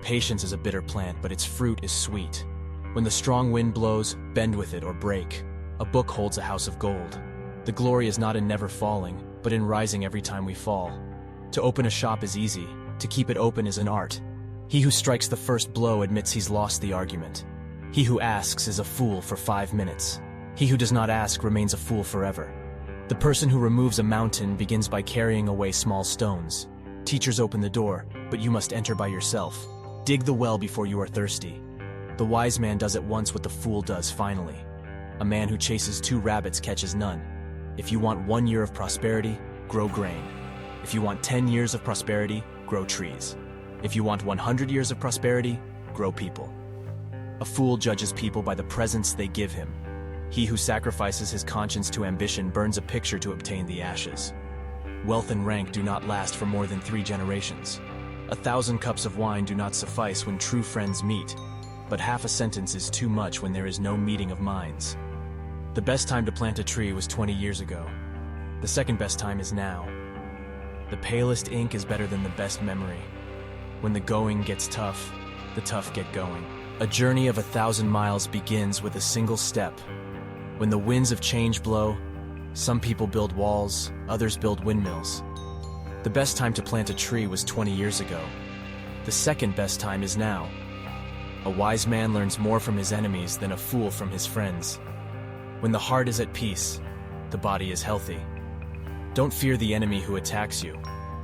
Patience is a bitter plant, but its fruit is sweet. When the strong wind blows, bend with it or break. A book holds a house of gold. The glory is not in never falling, but in rising every time we fall. To open a shop is easy. To keep it open is an art. He who strikes the first blow admits he's lost the argument. He who asks is a fool for 5 minutes. He who does not ask remains a fool forever. The person who removes a mountain begins by carrying away small stones. Teachers open the door, but you must enter by yourself. Dig the well before you are thirsty. The wise man does at once what the fool does finally. A man who chases 2 rabbits catches none. If you want 1 year of prosperity, grow grain. If you want 10 years of prosperity, grow trees. If you want 100 years of prosperity, grow people. A fool judges people by the presents they give him. He who sacrifices his conscience to ambition burns a picture to obtain the ashes. Wealth and rank do not last for more than 3 generations. 1,000 cups of wine do not suffice when true friends meet, but half a sentence is too much when there is no meeting of minds. The best time to plant a tree was 20 years ago. The second best time is now. The palest ink is better than the best memory. When the going gets tough, the tough get going. A journey of 1,000 miles begins with a single step. When the winds of change blow, some people build walls, others build windmills. The best time to plant a tree was 20 years ago. The second best time is now. A wise man learns more from his enemies than a fool from his friends. When the heart is at peace, the body is healthy. Don't fear the enemy who attacks you,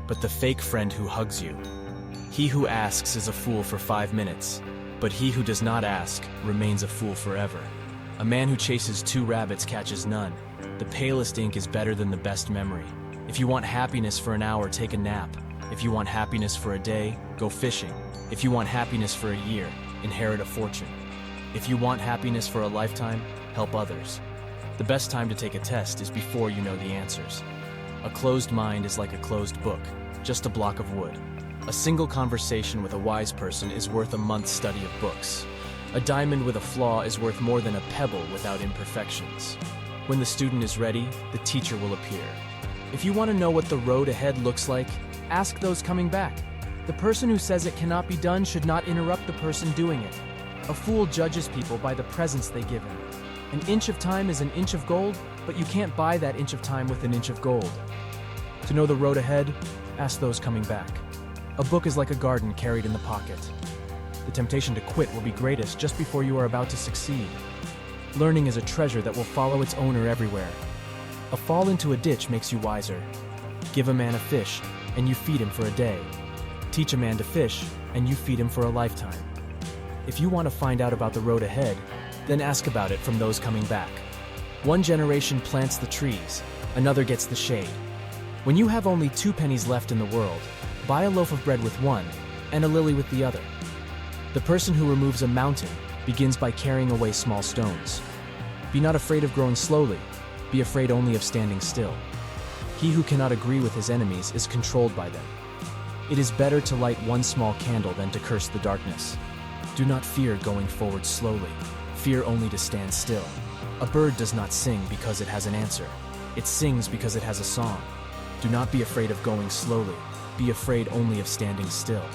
but the fake friend who hugs you. He who asks is a fool for 5 minutes, but he who does not ask remains a fool forever. A man who chases 2 rabbits catches none. The palest ink is better than the best memory. If you want happiness for an hour, take a nap. If you want happiness for a day, go fishing. If you want happiness for a year, inherit a fortune. If you want happiness for a lifetime, help others. The best time to take a test is before you know the answers. A closed mind is like a closed book, just a block of wood. A single conversation with a wise person is worth a month's study of books. A diamond with a flaw is worth more than a pebble without imperfections. When the student is ready, the teacher will appear. If you want to know what the road ahead looks like, ask those coming back. The person who says it cannot be done should not interrupt the person doing it. A fool judges people by the presents they give him. An inch of time is an inch of gold, but you can't buy that inch of time with an inch of gold. To know the road ahead, ask those coming back. A book is like a garden carried in the pocket. The temptation to quit will be greatest just before you are about to succeed. Learning is a treasure that will follow its owner everywhere. A fall into a ditch makes you wiser. Give a man a fish, and you feed him for a day. Teach a man to fish, and you feed him for a lifetime. If you want to find out about the road ahead, then ask about it from those coming back. One generation plants the trees, another gets the shade. When you have only 2 pennies left in the world, buy a loaf of bread with one, and a lily with the other. The person who removes a mountain begins by carrying away small stones. Be not afraid of growing slowly, be afraid only of standing still. He who cannot agree with his enemies is controlled by them. It is better to light one small candle than to curse the darkness. Do not fear going forward slowly, fear only to stand still. A bird does not sing because it has an answer. It sings because it has a song. Do not be afraid of going slowly, be afraid only of standing still.